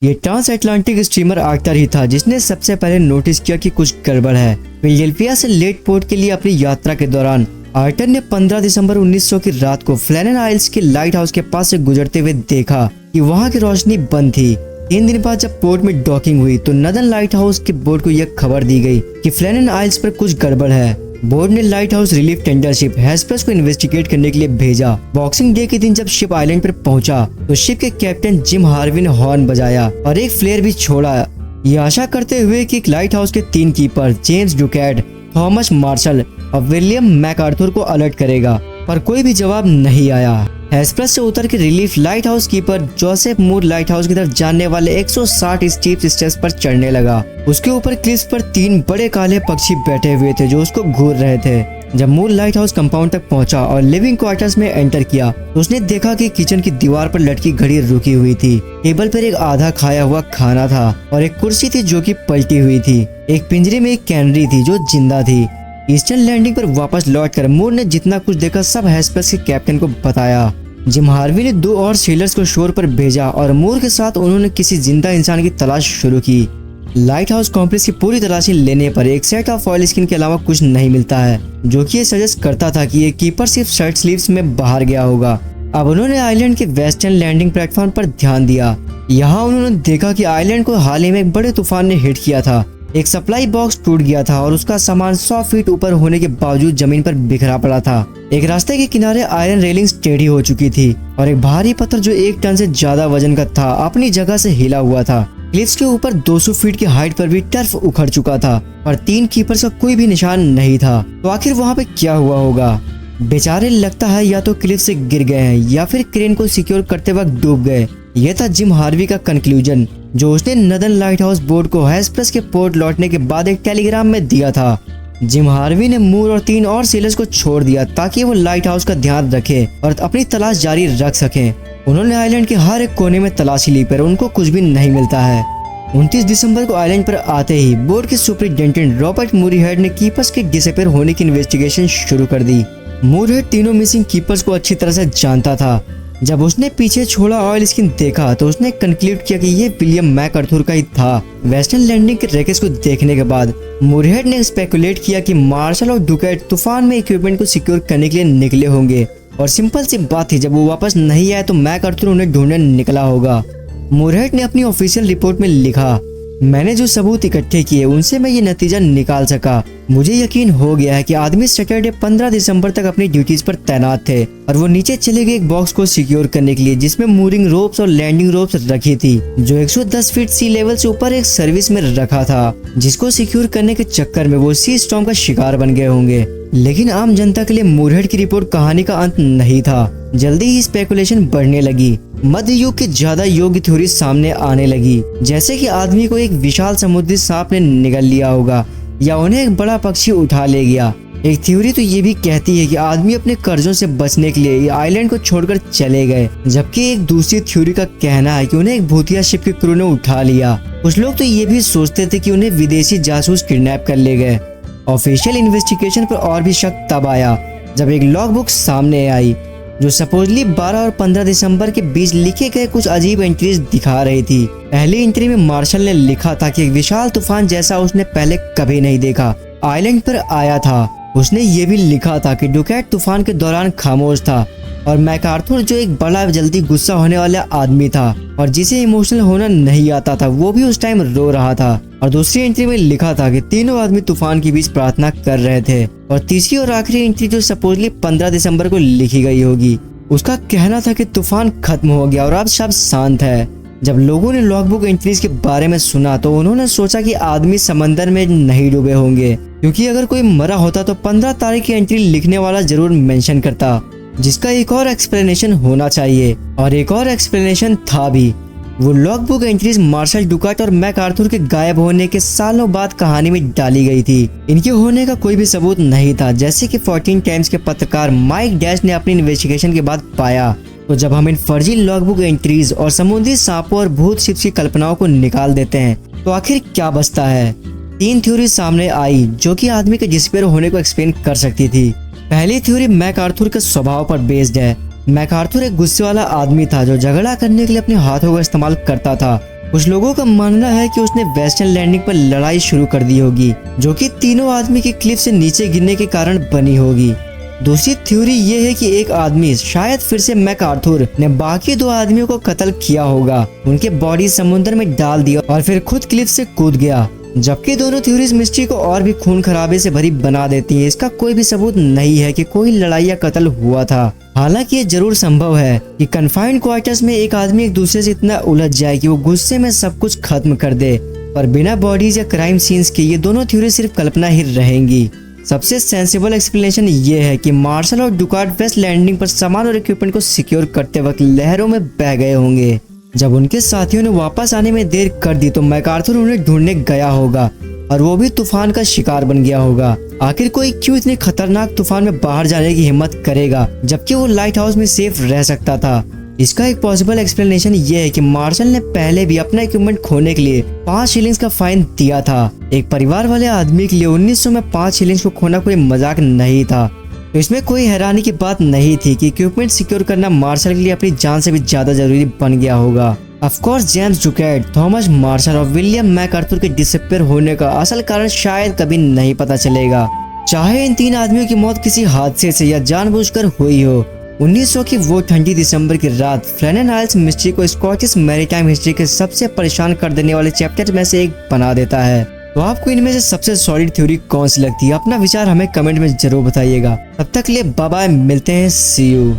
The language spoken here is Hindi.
ये ट्रांस अटलांटिक स्टीमर आर्टर ही था जिसने सबसे पहले नोटिस किया कि कुछ गड़बड़ है। फिलाडेल्फिया से लेट पोर्ट के लिए अपनी यात्रा के दौरान आर्टर ने 15 दिसंबर 1900 की रात को फ्लैनेन आइल्स के लाइट हाउस के पास से गुजरते हुए देखा कि वहां की रोशनी बंद थी। 3 दिन बाद जब पोर्ट में डॉकिंग हुई तो नदन लाइट हाउस के बोर्ड को यह खबर दी गई कि फ्लैनेन आइल्स पर कुछ गड़बड़ है। बोर्ड ने lighthouse relief tender ship Hesperus को इन्वेस्टिगेट करने के लिए भेजा। बॉक्सिंग डे के दिन जब शिप आइलैंड पर पहुंचा तो शिप के कैप्टन जिम हार्वी ने हॉर्न बजाया और एक फ्लेयर भी छोड़ा, ये आशा करते हुए कि लाइट हाउस के 3 keeper James Ducat, Thomas Marshall और विलियम मैकआर्थर को अलर्ट करेगा, पर कोई भी जवाब नहीं आया। हेस्पर्स से उतर के relief lighthouse keeper Joseph Moore lighthouse की तरफ जाने वाले 160 स्टीप स्टेप्स पर चढ़ने लगा। उसके ऊपर क्लिफ्स पर 3 बड़े काले पक्षी बैठे हुए थे जो उसको घूर रहे थे। जब मूर लाइट हाउस कंपाउंड तक पहुंचा और लिविंग क्वार्टर्स में एंटर किया तो उसने देखा कि किचन की दीवार पर लटकी घड़ी रुकी हुई थी। टेबल पर एक आधा खाया हुआ खाना था और एक कुर्सी थी जो कि पलटी हुई थी। एक पिंजरे में एक कैनरी थी जो जिंदा थी। ईस्टर्न लैंडिंग पर वापस लौटकर मूर ने जितना कुछ देखा सब हेस्पर्स के कैप्टन को बताया। जिम हार्वी ने 2 और सेलर्स को शोर पर भेजा और मूर के साथ उन्होंने किसी जिंदा इंसान की तलाश शुरू की। लाइट हाउस कॉम्प्लेक्स की पूरी तलाशी लेने पर एक सेट ऑफ ऑयल स्किन के अलावा कुछ नहीं मिलता है, जो कि ये सजेस्ट करता था कि ये कीपर सिर्फ शर्ट स्लीव्स में बाहर गया होगा। अब उन्होंने आइलैंड के वेस्टर्न लैंडिंग प्लेटफॉर्म पर ध्यान दिया। यहाँ उन्होंने देखा कि आइलैंड को हाल ही में एक बड़े तूफान ने हिट किया था। एक सप्लाई बॉक्स टूट गया था और उसका सामान 100 फीट ऊपर होने के बावजूद जमीन पर बिखरा पड़ा था। एक रास्ते के किनारे आयरन रेलिंग्स टेढ़ी हो चुकी थी और एक भारी पत्थर जो 1 टन से ज्यादा वजन का था अपनी जगह से हिला हुआ था। क्लिफ्स के ऊपर 200 फीट की हाइट पर भी टर्फ उखड़ चुका था और 3 कीपर्स का कोई भी निशान नहीं था। तो आखिर वहाँ पे क्या हुआ होगा? बेचारे लगता है या तो क्लिफ से गिर गए हैं या फिर क्रेन को सिक्योर करते वक्त डूब गए। यह था जिम हार्वी का कंक्लूजन, जो उसने नदन लाइट हाउस बोर्ड को हेस्पर्स के पोर्ट लौटने के बाद एक टेलीग्राम में दिया था। जिम हार्वी ने मूर और 3 और सेलर्स को छोड़ दिया ताकि वो लाइट हाउस का ध्यान रखें और अपनी तलाश जारी रख सकें। उन्होंने आइलैंड के हर एक कोने में तलाशी ली पर उनको कुछ भी नहीं मिलता है। 29 दिसंबर को आइलैंड पर आते ही बोर्ड के सुपरिटेंडेंट रॉबर्ट मूरहेड ने कीपर्स के डिसअपीयर होने की इन्वेस्टिगेशन शुरू कर दी। मूरहेड तीनों मिसिंग कीपर्स को अच्छी तरह से जानता था। जब उसने पीछे छोड़ा ऑयल स्किन देखा तो उसने कंक्लूड किया कि ये विलियम मैकआर्थर का ही था। वेस्टर्न लैंडिंग के रैकेज को देखने के बाद मूरहेड ने स्पेकुलेट किया कि मार्शल और डुकैट तूफान में इक्विपमेंट को सिक्योर करने के लिए निकले होंगे और सिंपल सी बात थी, जब वो वापस नहीं आए तो मैकआर्थर उन्हें ढूंढने निकला होगा। मूरहेड ने अपनी ऑफिशियल रिपोर्ट में लिखा, मैंने जो सबूत इकट्ठे किए उनसे मैं ये नतीजा निकाल सका। मुझे यकीन हो गया है कि आदमी सैटरडे 15 दिसंबर तक अपनी ड्यूटीज पर तैनात थे और वो नीचे चले गए एक बॉक्स को सिक्योर करने के लिए जिसमें मूरिंग रोप्स और लैंडिंग रोप्स रखी थी, जो 110 फीट सी लेवल से ऊपर एक सर्विस में रखा था, जिसको सिक्योर करने के चक्कर में वो सी स्टॉर्म का शिकार बन गए होंगे। लेकिन आम जनता के लिए मूरहेड की रिपोर्ट कहानी का अंत नहीं था। जल्दी ही स्पेकुलेशन बढ़ने लगी। मध्य युग के ज्यादा योग्य थ्योरी सामने आने लगी, जैसे कि आदमी को एक विशाल समुद्री सांप ने निगल लिया होगा या उन्हें एक बड़ा पक्षी उठा ले गया। एक थ्योरी तो ये भी कहती है कि आदमी अपने कर्जों से बचने के लिए आइलैंड को छोड़कर चले गए, जबकि एक दूसरी थ्योरी का कहना है कि उन्हें एक भूतिया शिप के क्रू ने उठा लिया। कुछ लोग तो ये भी सोचते थे कि उन्हें विदेशी जासूस किडनैप कर ले गए। ऑफिशियल इन्वेस्टिगेशन पर और भी शक तब आया जब एक लॉग बुक सामने आई जो सपोजली 12 और 15 दिसंबर के बीच लिखे गए कुछ अजीब एंट्रीज दिखा रही थी। पहली एंट्री में मार्शल ने लिखा था कि एक विशाल तूफान जैसा उसने पहले कभी नहीं देखा आइलैंड पर आया था। उसने ये भी लिखा था कि डुकैट तूफान के दौरान खामोश था और मैकआर्थर जो एक बड़ा जल्दी गुस्सा होने वाला आदमी था और जिसे इमोशनल होना नहीं आता था, वो भी उस टाइम रो रहा था। और दूसरी एंट्री में लिखा था कि तीनों आदमी तूफान के बीच प्रार्थना कर रहे थे। और तीसरी और आखिरी एंट्री जो सपोजली 15 दिसंबर को लिखी गई होगी, उसका कहना था कि तूफान खत्म हो गया और अब सब शांत है। जब लोगों ने लॉगबुक एंट्रीज के बारे में सुना तो उन्होंने सोचा कि आदमी समंदर में नहीं डूबे होंगे, क्योंकि अगर कोई मरा होता तो 15 तारीख की एंट्री लिखने वाला जरूर मेंशन करता, जिसका एक और एक्सप्लेनेशन होना चाहिए। और एक और एक्सप्लेनेशन था भी। वो लॉगबुक एंट्रीज मार्शल डुकाट और मैकआर्थर के गायब होने के सालों बाद कहानी में डाली गई थी। इनके होने का कोई भी सबूत नहीं था, जैसे कि 14 टाइम्स के पत्रकार माइक डैश ने अपनी इन्वेस्टिगेशन के बाद पाया। तो जब हम इन फर्जी लॉगबुक एंट्रीज और समुद्री सांपों और भूत शिप की कल्पनाओं को निकाल देते हैं तो आखिर क्या बचता है? 3 थ्योरी सामने आई जो कि आदमी के डिसअपीयर होने को एक्सप्लेन कर सकती थी। पहली थ्योरी मैकआर्थर के स्वभाव पर बेस्ड है। मैकआर्थर एक गुस्से वाला आदमी था जो झगड़ा करने के लिए अपने हाथों का इस्तेमाल करता था कुछ लोगों का मानना है कि उसने वेस्टर्न लैंडिंग पर लड़ाई शुरू कर दी होगी, जो कि तीनों आदमी के क्लिफ से नीचे गिरने के कारण बनी होगी। दूसरी थ्योरी ये है कि एक आदमी, शायद फिर से मैकआर्थर, ने बाकी 2 आदमियों को कत्ल किया होगा, उनके बॉडी समुद्र में डाल दिया और फिर खुद क्लिफ से कूद गया। जबकि दोनों थ्योरीज मिस्ट्री को और भी खून खराबे से भरी बना देती हैं। इसका कोई भी सबूत नहीं है कि कोई लड़ाई या कत्ल हुआ था। हालांकि ये जरूर संभव है कि कन्फाइंड क्वार्टर्स में एक आदमी एक दूसरे से इतना उलझ जाए कि वो गुस्से में सब कुछ खत्म कर दे, पर बिना बॉडीज या क्राइम सीन्स के ये दोनों थ्योरी सिर्फ कल्पना ही रहेंगी। सबसे सेंसिबल एक्सप्लेनेशन ये है कि मार्शल और डुकार्ट वेस्ट लैंडिंग पर सामान और इक्विपमेंट को सिक्योर करते वक्त लहरों में बह गए होंगे। जब उनके साथियों ने वापस आने में देर कर दी तो मैकआर्थर उन्हें ढूंढने गया होगा और वो भी तूफान का शिकार बन गया होगा। आखिर कोई क्यों इतने खतरनाक तूफान में बाहर जाने की हिम्मत करेगा जबकि वो लाइट हाउस में सेफ रह सकता था। इसका एक पॉसिबल एक्सप्लेनेशन ये है कि मार्शल ने पहले भी अपना इक्विपमेंट खोने के लिए 5 शिलिंग्स का फाइन दिया था। एक परिवार वाले आदमी के लिए 1900 में 5 शिलिंग्स को खोना कोई मजाक नहीं था, तो इसमें कोई हैरानी की बात नहीं थी कि इक्विपमेंट सिक्योर करना मार्शल के लिए अपनी जान से भी ज्यादा जरूरी बन गया होगा। Of course James Ducat, Thomas Marshall और विलियम मैकआर्थर के डिसअपीयर होने का असल कारण शायद कभी नहीं पता चलेगा। चाहे इन 3 आदमियों की मौत किसी हादसे से या जानबूझकर हुई हो, 1900 की वो ठंडी दिसंबर की रात फ्लैनेन आइल्स मिस्ट्री को स्कॉटिश मैरीटाइम हिस्ट्री के सबसे परेशान कर देने वाले चैप्टर में से एक बना देता है। तो आपको इनमें से सबसे सॉलिड थ्योरी कौन सी लगती है? अपना विचार हमें कमेंट में जरूर बताइएगा। तब तक के लिए बाय बाय, मिलते हैं, सी यू।